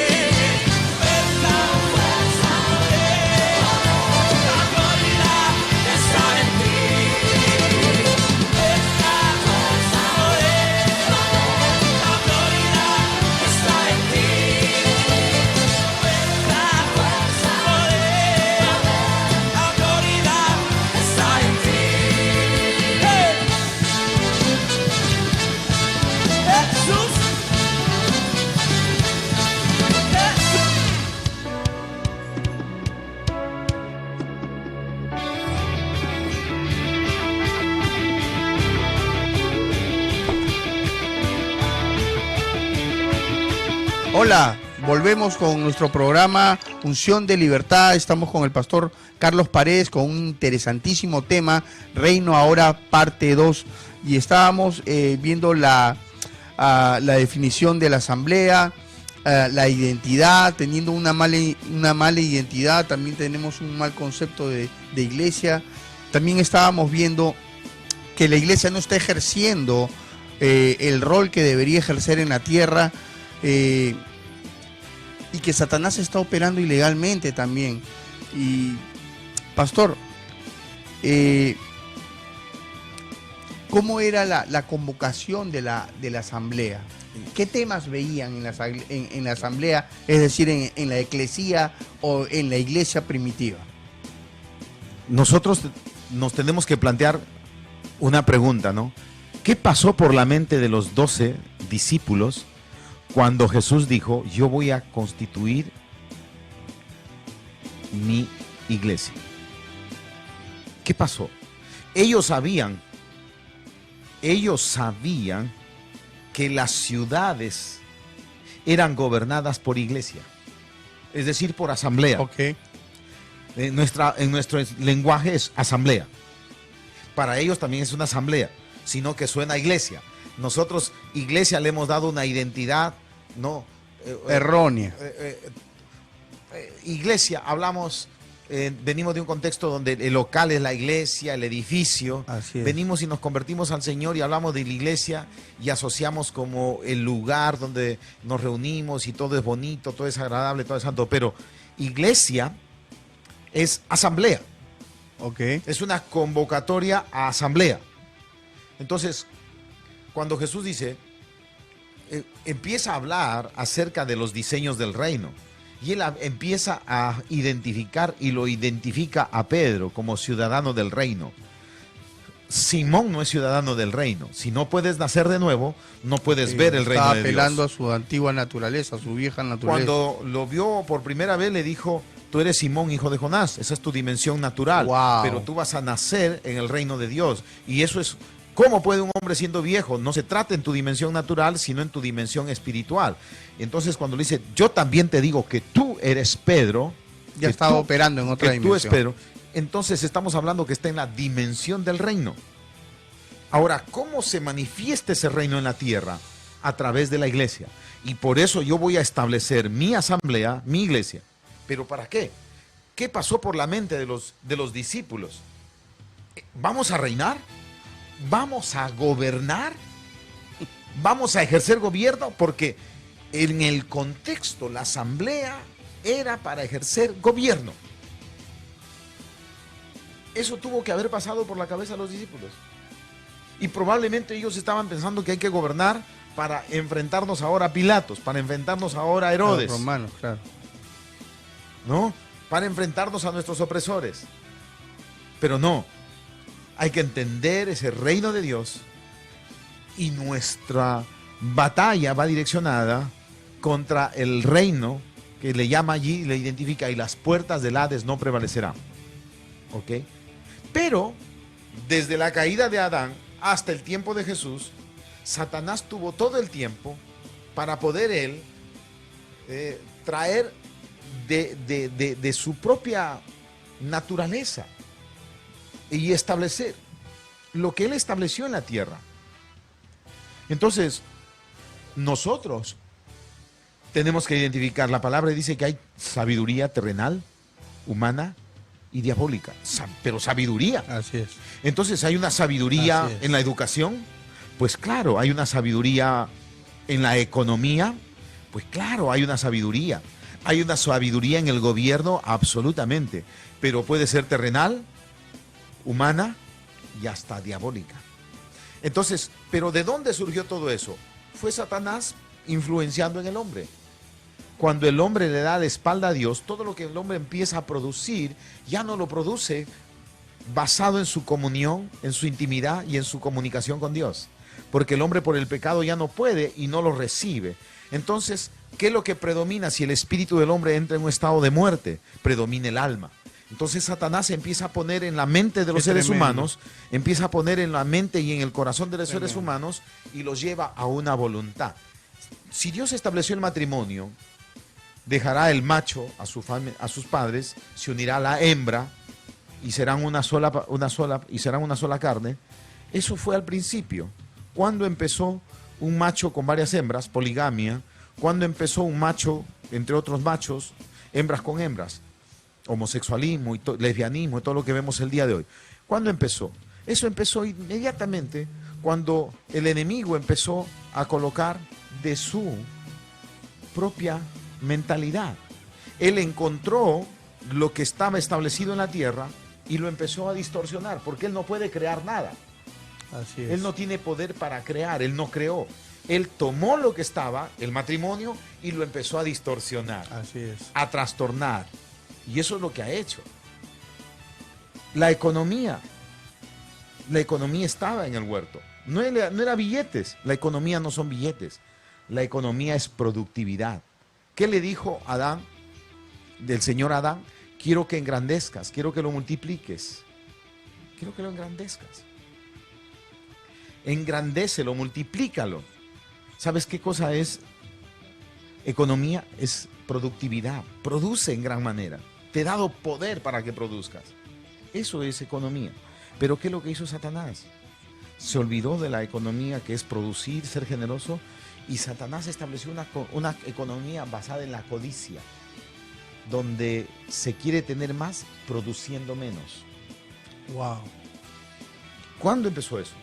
Hola, volvemos con nuestro programa Unción de Libertad. Estamos con el pastor Carlos Paredes con un interesantísimo tema, Reino Ahora, parte 2. Y estábamos viendo la definición de la asamblea, la identidad, teniendo una mala identidad, también tenemos un mal concepto de iglesia. También estábamos viendo que la iglesia no está ejerciendo el rol que debería ejercer en la tierra, y que Satanás está operando ilegalmente también. Y pastor, ¿cómo era la convocación de la asamblea? ¿Qué temas veían en la asamblea, es decir, en la eclesía o en la iglesia primitiva? Nosotros nos tenemos que plantear una pregunta, ¿no? ¿Qué pasó por la mente de los 12 discípulos cuando Jesús dijo, yo voy a constituir mi iglesia? ¿Qué pasó? Ellos sabían que las ciudades eran gobernadas por iglesia, es decir, por asamblea. Okay. En nuestro lenguaje es asamblea. Para ellos también es una asamblea, sino que suena a iglesia. Nosotros, iglesia, le hemos dado una identidad, ¿no? Errónea. Iglesia, hablamos, venimos de un contexto donde el local es la iglesia, el edificio. Así es. Venimos y nos convertimos al Señor y hablamos de la iglesia y asociamos como el lugar donde nos reunimos y todo es bonito, todo es agradable, todo es santo. Pero iglesia es asamblea. Okay. Es una convocatoria a asamblea. Entonces, cuando Jesús dice, empieza a hablar acerca de los diseños del reino, y él empieza a identificar y lo identifica a Pedro como ciudadano del reino. Simón no es ciudadano del reino. Si no puedes nacer de nuevo, no puedes ver el reino de Dios. Está apelando a su antigua naturaleza, a su vieja naturaleza. Cuando lo vio por primera vez, le dijo, tú eres Simón, hijo de Jonás. Esa es tu dimensión natural. Wow. Pero tú vas a nacer en el reino de Dios. Y eso es, ¿cómo puede un hombre siendo viejo? No se trata en tu dimensión natural, sino en tu dimensión espiritual. Entonces, cuando le dice, yo también te digo que tú eres Pedro. Ya estaba operando en otra dimensión. Tú eres Pedro. Entonces, estamos hablando que está en la dimensión del reino. Ahora, ¿cómo se manifiesta ese reino en la tierra? A través de la iglesia. Y por eso yo voy a establecer mi asamblea, mi iglesia. ¿Pero para qué? ¿Qué pasó por la mente de los discípulos? ¿Vamos a reinar? ¿Vamos a gobernar? ¿Vamos a ejercer gobierno? Porque en el contexto la asamblea era para ejercer gobierno. Eso tuvo que haber pasado por la cabeza de los discípulos. Y probablemente ellos estaban pensando que hay que gobernar para enfrentarnos ahora a Pilatos, para enfrentarnos ahora a Herodes. Los romanos, claro. ¿No? Para enfrentarnos a nuestros opresores. Pero no. Hay que entender ese reino de Dios y nuestra batalla va direccionada contra el reino que le llama allí, le identifica, y las puertas del Hades no prevalecerán. ¿Ok? Pero desde la caída de Adán hasta el tiempo de Jesús, Satanás tuvo todo el tiempo para poder él traer de su propia naturaleza y establecer lo que él estableció en la tierra. Entonces, nosotros tenemos que identificar, la palabra dice que hay sabiduría terrenal, humana y diabólica, pero sabiduría. Así es. Entonces, ¿hay una sabiduría en la educación? Pues claro, hay una sabiduría en la economía, Pues claro, hay una sabiduría. Hay una sabiduría en el gobierno, absolutamente. Pero puede ser terrenal, humana y hasta diabólica. Entonces, ¿pero de dónde surgió todo eso? Fue Satanás influenciando en el hombre. Cuando el hombre le da la espalda a Dios, todo lo que el hombre empieza a producir, ya no lo produce basado en su comunión, en su intimidad y en su comunicación con Dios. Porque el hombre por el pecado ya no puede y no lo recibe. Entonces, ¿qué es lo que predomina si el espíritu del hombre entra en un estado de muerte? Predomina el alma. Entonces Satanás empieza a poner en la mente de los seres humanos, empieza a poner en la mente y en el corazón de los seres humanos y los lleva a una voluntad. Si Dios estableció el matrimonio, dejará el macho a sus padres, se unirá a la hembra y serán una sola carne. Eso fue al principio. ¿Cuándo empezó un macho con varias hembras? Poligamia. ¿Cuándo empezó un macho, entre otros machos, hembras con hembras? Homosexualismo, lesbianismo y todo lo que vemos el día de hoy. ¿Cuándo empezó? Eso empezó inmediatamente cuando el enemigo empezó a colocar de su propia mentalidad. Él encontró lo que estaba establecido en la tierra y lo empezó a distorsionar, porque él no puede crear nada. Así es. Él no tiene poder para crear, él no creó. Él tomó lo que estaba, el matrimonio, y lo empezó a distorsionar, Así es. a trastornar. Y eso es lo que ha hecho. La economía estaba en el huerto. No era billetes, la economía no son billetes. La economía es productividad. ¿Qué le dijo Adán, del Señor Adán? Quiero que engrandezcas, quiero que lo multipliques. Quiero que lo engrandezcas. Engrandécelo, multiplícalo. ¿Sabes qué cosa es economía? Es productividad. Produce en gran manera. Te he dado poder para que produzcas. Eso es economía. Pero ¿qué es lo que hizo Satanás? Se olvidó de la economía que es producir, ser generoso, y Satanás estableció una economía basada en la codicia, donde se quiere tener más produciendo menos. Wow. ¿Cuándo empezó eso?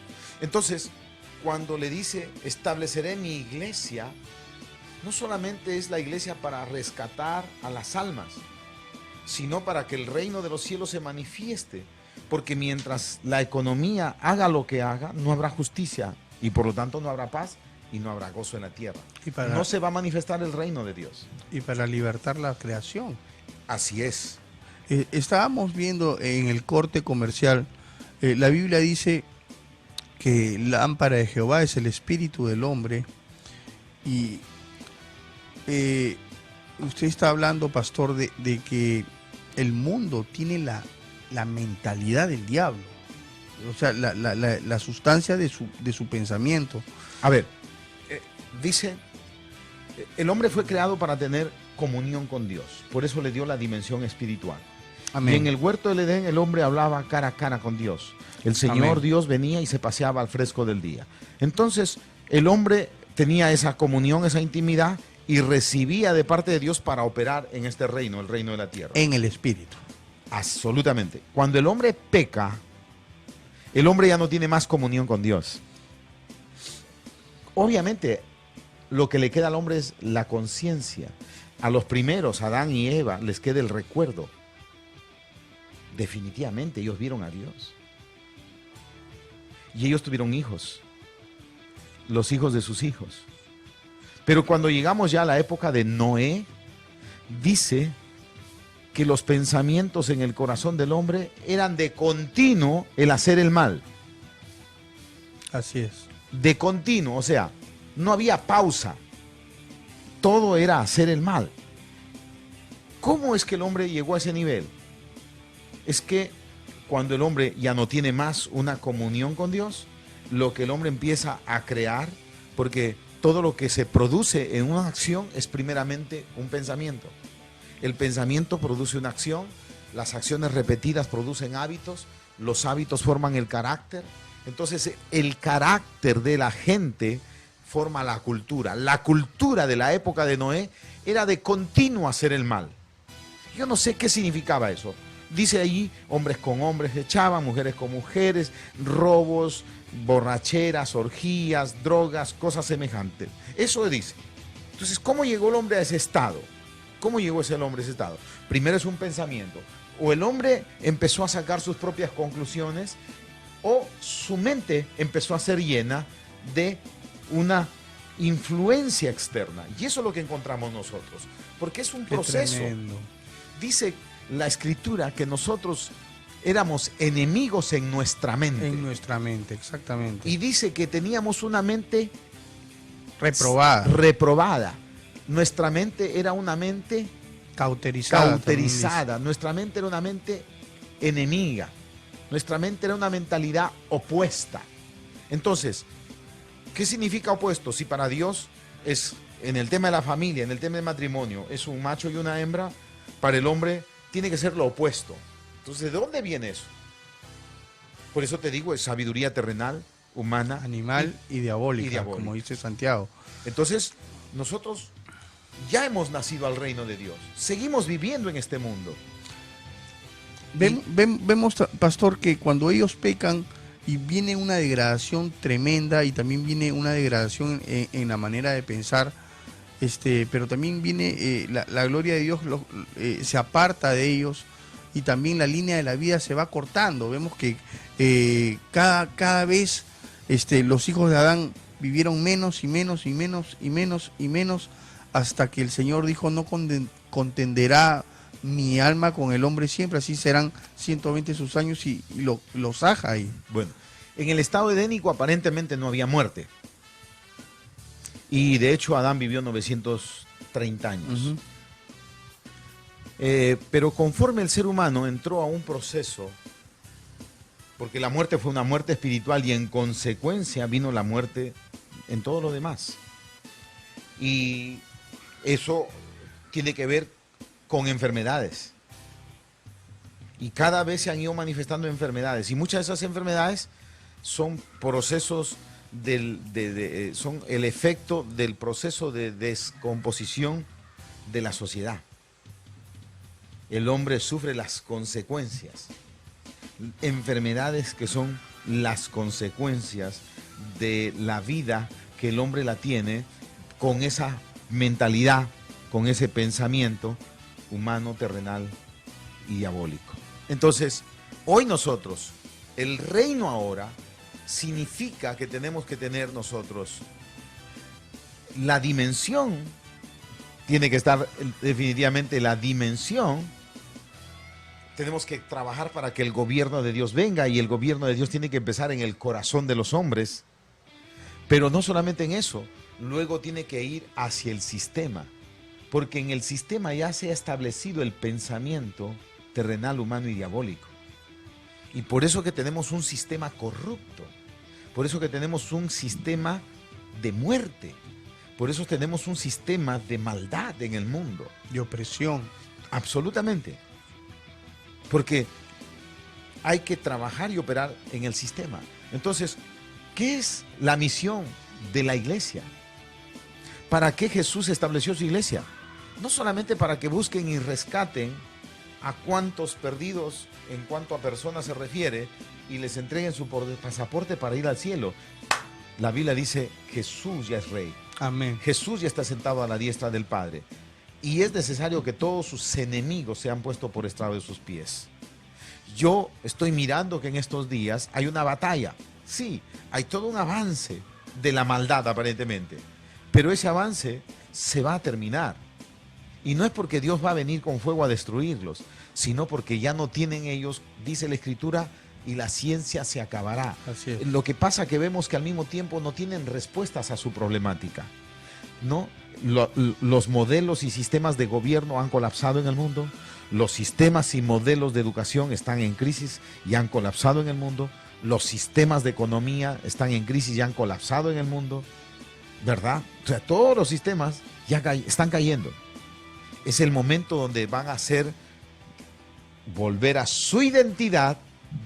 Entonces, cuando le dice, estableceré mi iglesia, no solamente es la iglesia para rescatar a las almas, sino para que el reino de los cielos se manifieste. Porque mientras la economía haga lo que haga, no habrá justicia y por lo tanto no habrá paz y no habrá gozo en la tierra. No se va a manifestar el reino de Dios. Y para libertar la creación. Así es. Estábamos viendo en el corte comercial, la Biblia dice que la lámpara de Jehová es el espíritu del hombre. Y usted está hablando, pastor, de que el mundo tiene la mentalidad del diablo, o sea, la sustancia de su pensamiento. A ver, dice, el hombre fue creado para tener comunión con Dios, por eso le dio la dimensión espiritual. Amén. Y en el huerto del Edén el hombre hablaba cara a cara con Dios. El Señor Amén. Dios venía y se paseaba al fresco del día. Entonces el hombre tenía esa comunión, esa intimidad, y recibía de parte de Dios para operar en este reino, el reino de la tierra. En el espíritu. Absolutamente. Cuando el hombre peca, el hombre ya no tiene más comunión con Dios. Obviamente, lo que le queda al hombre es la conciencia. A los primeros, Adán y Eva, les queda el recuerdo. Definitivamente, ellos vieron a Dios. Y ellos tuvieron hijos. Los hijos de sus hijos. Pero cuando llegamos ya a la época de Noé, dice que los pensamientos en el corazón del hombre eran de continuo el hacer el mal. Así es. De continuo, o sea, no había pausa. Todo era hacer el mal. ¿Cómo es que el hombre llegó a ese nivel? Es que cuando el hombre ya no tiene más una comunión con Dios, lo que el hombre empieza a crear, porque todo lo que se produce en una acción es primeramente un pensamiento. El pensamiento produce una acción, las acciones repetidas producen hábitos, los hábitos forman el carácter. Entonces, el carácter de la gente forma la cultura. La cultura de la época de Noé era de continuo hacer el mal. Yo no sé qué significaba eso. Dice allí, hombres con hombres se echaban, mujeres con mujeres, robos, borracheras, orgías, drogas, cosas semejantes. Eso dice. Entonces, ¿cómo llegó el hombre a ese estado? ¿Cómo llegó ese hombre a ese estado? Primero es un pensamiento. O el hombre empezó a sacar sus propias conclusiones, o su mente empezó a ser llena de una influencia externa. Y eso es lo que encontramos nosotros. Porque es un Qué proceso. tremendo. Dice la Escritura que nosotros éramos enemigos en nuestra mente. En nuestra mente, exactamente. Y dice que teníamos una mente reprobada, reprobada. Nuestra mente era una mente cauterizada. cauterizada. Nuestra mente era una mente enemiga. Nuestra mente era una mentalidad opuesta. Entonces, ¿qué significa opuesto? Si para Dios es, en el tema de la familia, en el tema del matrimonio, es un macho y una hembra, para el hombre tiene que ser lo opuesto. Entonces, ¿de dónde viene eso? Por eso te digo, es sabiduría terrenal, humana, Animal y diabólica, como dice Santiago. Entonces, nosotros ya hemos nacido al reino de Dios. Seguimos viviendo en este mundo. Vemos, pastor, que cuando ellos pecan y viene una degradación tremenda y también viene una degradación en la manera de pensar, pero también viene la gloria de Dios se aparta de ellos y también la línea de la vida se va cortando. Vemos que cada vez los hijos de Adán vivieron menos y menos y menos y menos y menos hasta que el Señor dijo: no contenderá mi alma con el hombre siempre, así serán 120 sus años, y lo saja ahí. Bueno, en el estado edénico aparentemente no había muerte. Y de hecho Adán vivió 930 años. Uh-huh. Pero conforme el ser humano entró a un proceso, porque la muerte fue una muerte espiritual y en consecuencia vino la muerte en todo lo demás. Y eso tiene que ver con enfermedades. Y cada vez se han ido manifestando enfermedades. Y muchas de esas enfermedades son procesos son el efecto del proceso de descomposición de la sociedad. El hombre sufre las consecuencias. Enfermedades que son las consecuencias de la vida que el hombre la tiene con esa mentalidad, con ese pensamiento humano, terrenal y diabólico. Entonces, hoy nosotros, el reino ahora, significa que tenemos que tener nosotros la dimensión, tiene que estar definitivamente la dimensión, tenemos que trabajar para que el gobierno de Dios venga, y el gobierno de Dios tiene que empezar en el corazón de los hombres, pero no solamente en eso, luego tiene que ir hacia el sistema, porque en el sistema ya se ha establecido el pensamiento terrenal, humano y diabólico. Y por eso que tenemos un sistema corrupto, por eso que tenemos un sistema de muerte, por eso tenemos un sistema de maldad en el mundo. De opresión. Absolutamente. Porque hay que trabajar y operar en el sistema. Entonces, ¿qué es la misión de la iglesia? ¿Para qué Jesús estableció su iglesia? No solamente para que busquen y rescaten a cuantos perdidos en cuanto a personas se refiere y les entreguen su pasaporte para ir al cielo. La Biblia dice: Jesús ya es rey. Amén. Jesús ya está sentado a la diestra del Padre. Y es necesario que todos sus enemigos sean puestos por estrado de sus pies. Yo estoy mirando que en estos días hay una batalla. Sí, hay todo un avance de la maldad aparentemente. Pero ese avance se va a terminar. Y no es porque Dios va a venir con fuego a destruirlos, sino porque ya no tienen ellos, dice la Escritura, y la ciencia se acabará. Así es. Lo que pasa que vemos que al mismo tiempo no tienen respuestas a su problemática, ¿no? Los modelos y sistemas de gobierno han colapsado en el mundo, los sistemas y modelos de educación están en crisis y han colapsado en el mundo, los sistemas de economía están en crisis y han colapsado en el mundo, ¿verdad? O sea, todos los sistemas ya están cayendo. Es el momento donde van a volver a su identidad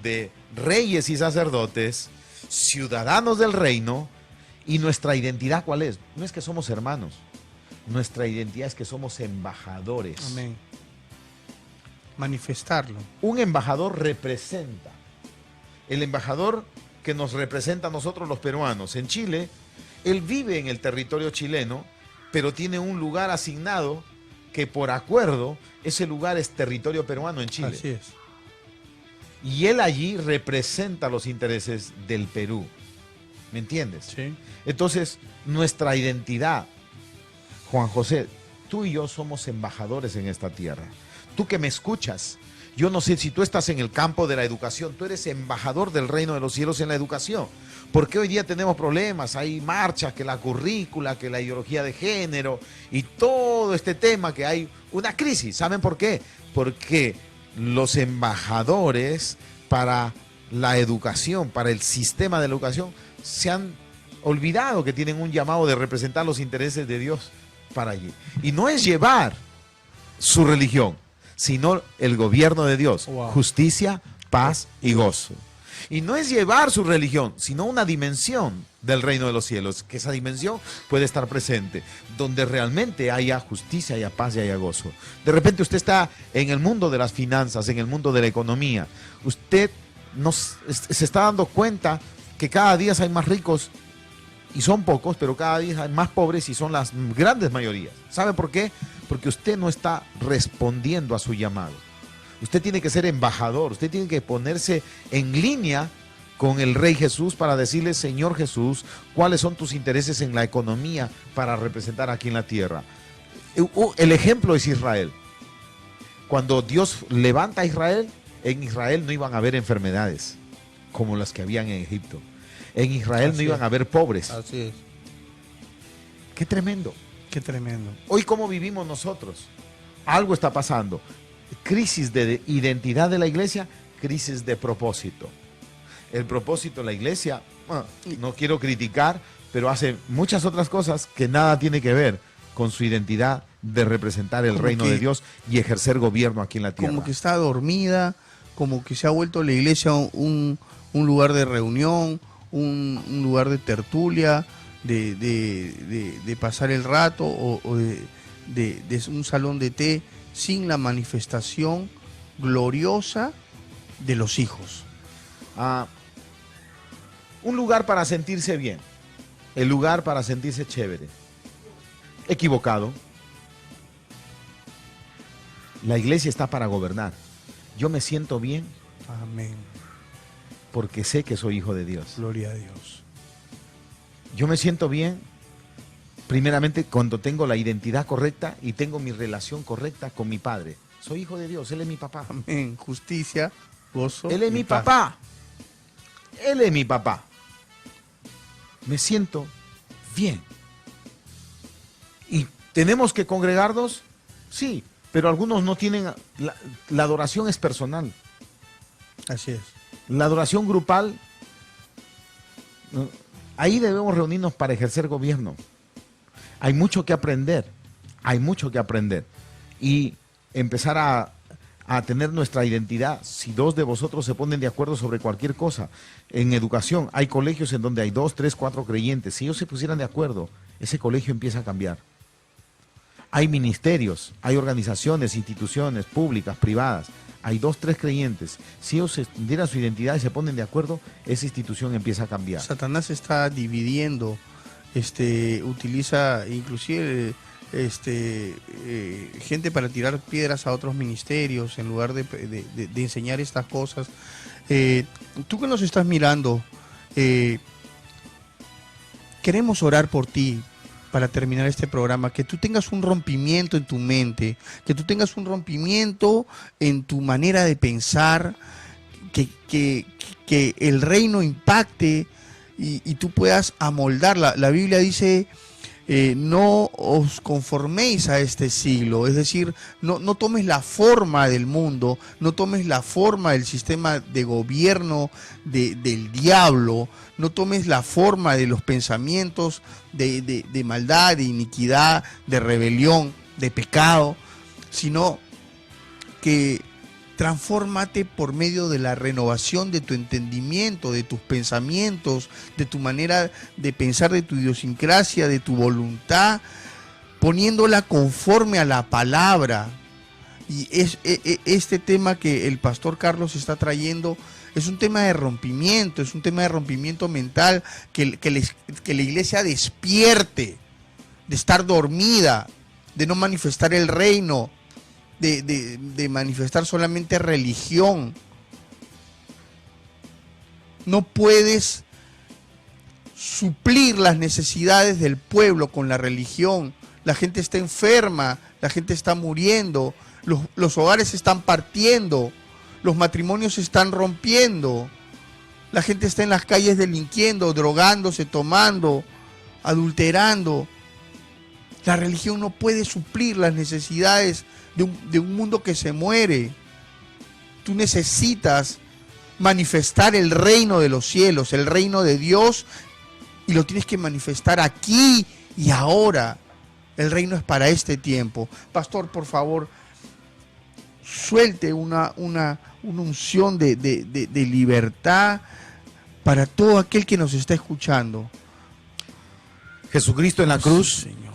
de reyes y sacerdotes, ciudadanos del reino. ¿Y nuestra identidad cuál es? No es que somos hermanos, nuestra identidad es que somos embajadores. Amén. Manifestarlo. Un embajador representa. El embajador que nos representa a nosotros los peruanos en Chile, él vive en el territorio chileno, pero tiene un lugar asignado que por acuerdo, ese lugar es territorio peruano en Chile. Así es. Y él allí representa los intereses del Perú. ¿Me entiendes? Sí. Entonces, nuestra identidad, Juan José, tú y yo somos embajadores en esta tierra. Tú que me escuchas, yo no sé si tú estás en el campo de la educación, tú eres embajador del reino de los cielos en la educación. Porque hoy día tenemos problemas, hay marchas, que la currícula, que la ideología de género y todo este tema, que hay una crisis. ¿Saben por qué? Porque los embajadores para la educación, para el sistema de la educación, se han olvidado que tienen un llamado de representar los intereses de Dios para allí. Y no es llevar su religión, sino el gobierno de Dios, Wow. justicia, paz y gozo. Y no es llevar su religión, sino una dimensión del reino de los cielos, que esa dimensión puede estar presente, donde realmente haya justicia, haya paz y haya gozo. De repente usted está en el mundo de las finanzas, en el mundo de la economía. Usted se está dando cuenta que cada día hay más ricos y son pocos, pero cada día hay más pobres y son las grandes mayorías. ¿Sabe por qué? Porque usted no está respondiendo a su llamado. Usted tiene que ser embajador, usted tiene que ponerse en línea con el Rey Jesús para decirle: Señor Jesús, ¿cuáles son tus intereses en la economía para representar aquí en la tierra? El ejemplo es Israel. Cuando Dios levanta a Israel, en Israel no iban a haber enfermedades como las que habían en Egipto. En Israel no iban a haber pobres. Así es. Qué tremendo. Qué tremendo. Hoy, ¿cómo vivimos nosotros? Algo está pasando. Crisis de identidad de la iglesia, crisis de propósito. El propósito de la iglesia, bueno, no quiero criticar, pero hace muchas otras cosas que nada tiene que ver con su identidad de representar el Como reino que- de Dios y ejercer gobierno aquí en la tierra. Como que está dormida, como que se ha vuelto la iglesia un lugar de reunión, un lugar de tertulia, de pasar el rato o de un salón de té sin la manifestación gloriosa de los hijos. Un lugar para sentirse bien, el lugar para sentirse chévere. Equivocado. La iglesia está para gobernar. Yo me siento bien Amén. porque sé que soy hijo de Dios. Gloria a Dios. Yo me siento bien primeramente cuando tengo la identidad correcta y tengo mi relación correcta con mi padre. Soy hijo de Dios, Él es mi papá. Amén. Justicia, gozo. Él es y mi paz. papá. Él es mi papá. Me siento bien. ¿Y tenemos que congregarnos? Sí, pero algunos no tienen... La adoración es personal. Así es. La adoración grupal, ahí debemos reunirnos para ejercer gobierno. Hay mucho que aprender, hay mucho que aprender. Y empezar a tener nuestra identidad. Si dos de vosotros se ponen de acuerdo sobre cualquier cosa, en educación hay colegios en donde hay 2, 3, 4 creyentes. Si ellos se pusieran de acuerdo, ese colegio empieza a cambiar. Hay ministerios, hay organizaciones, instituciones públicas, privadas. Hay 2, 3 creyentes. Si ellos dieran su identidad y se ponen de acuerdo, esa institución empieza a cambiar. Satanás está dividiendo, utiliza inclusive gente para tirar piedras a otros ministerios en lugar de enseñar estas cosas. Tú que nos estás mirando, queremos orar por ti para terminar este programa, que tú tengas un rompimiento en tu mente, que tú tengas un rompimiento en tu manera de pensar, que el reino impacte y tú puedas amoldarla. La Biblia dice, no os conforméis a este siglo, es decir, no tomes la forma del mundo, no tomes la forma del sistema de gobierno del diablo, no tomes la forma de los pensamientos de maldad, de iniquidad, de rebelión, de pecado, sino que transfórmate por medio de la renovación de tu entendimiento, de tus pensamientos, de tu manera de pensar, de tu idiosincrasia, de tu voluntad, poniéndola conforme a la palabra. Y este tema que el pastor Carlos está trayendo es un tema de rompimiento, es un tema de rompimiento mental, que la iglesia despierte de estar dormida, de no manifestar el reino, de manifestar solamente religión. No puedes suplir las necesidades del pueblo con la religión. La gente está enferma, la gente está muriendo, los hogares se están partiendo, los matrimonios se están rompiendo, la gente está en las calles delinquiendo, drogándose, tomando, adulterando. La religión no puede suplir las necesidades de un mundo que se muere. Tú necesitas manifestar el reino de los cielos, el reino de Dios, y lo tienes que manifestar aquí y ahora. El reino es para este tiempo. Pastor, por favor, suelte una unción de libertad para todo aquel que nos está escuchando. Jesucristo en la cruz, Sí, Señor.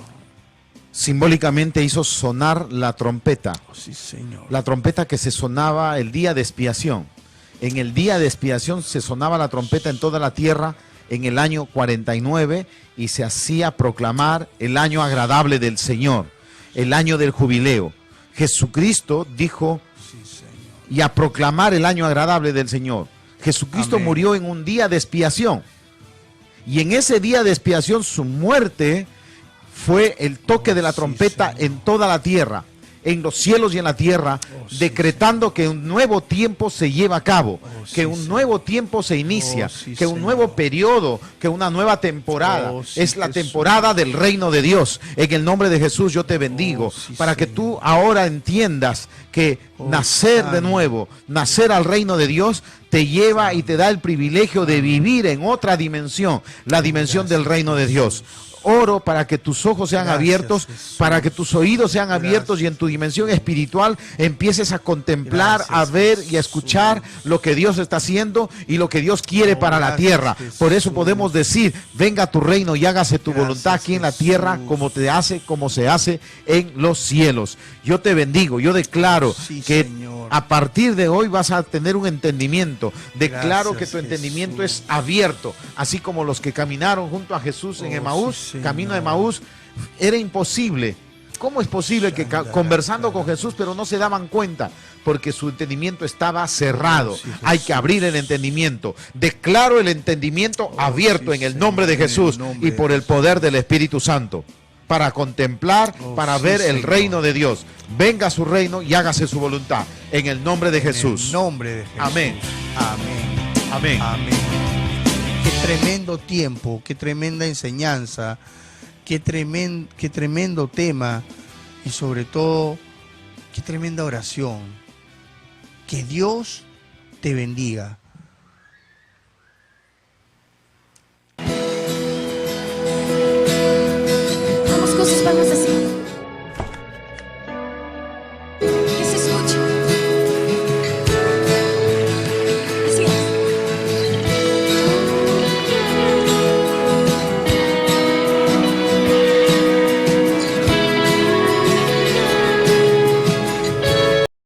simbólicamente hizo sonar la trompeta. Sí, Señor. La trompeta que se sonaba el día de expiación. En el día de expiación se sonaba la trompeta en toda la tierra en el año 49 y se hacía proclamar el año agradable del Señor, el año del jubileo. Jesucristo dijo, y a proclamar el año agradable del Señor. Jesucristo Amén. murió en un día de expiación. Y en ese día de expiación su muerte fue el toque de la trompeta en toda la tierra, en los cielos y en la tierra, decretando que un nuevo tiempo se lleva a cabo, que un nuevo tiempo se inicia, que un nuevo periodo, que una nueva temporada. Es la temporada del reino de Dios. En el nombre de Jesús yo te bendigo, para que tú ahora entiendas que nacer de nuevo, nacer al reino de Dios, te lleva y te da el privilegio de vivir en otra dimensión, la dimensión del reino de Dios. Oro para que tus ojos sean abiertos, para que tus oídos sean abiertos y en tu dimensión espiritual empieces a contemplar, a ver y a escuchar lo que Dios está haciendo y lo que Dios quiere para la tierra. Por eso podemos decir, venga tu reino y hágase tu voluntad aquí en la tierra como se hace en los cielos. Yo te bendigo, yo declaro que a partir de hoy vas a tener un entendimiento. Declaro que tu entendimiento es abierto, así como los que caminaron junto a Jesús en Emaús, camino de Emaús, era imposible. ¿Cómo es posible que conversando con Jesús pero no se daban cuenta? Porque su entendimiento estaba cerrado. Hay que abrir el entendimiento. Declaro el entendimiento abierto en el nombre de Jesús y por el poder del Espíritu Santo, para contemplar, para ver el reino de Dios. Venga su reino y hágase su voluntad. En el nombre de Jesús. En el nombre de Jesús. Amén. Amén. Amén. Amén. Qué tremendo tiempo, qué tremenda enseñanza, qué tremendo tema y sobre todo, qué tremenda oración. Que Dios te bendiga.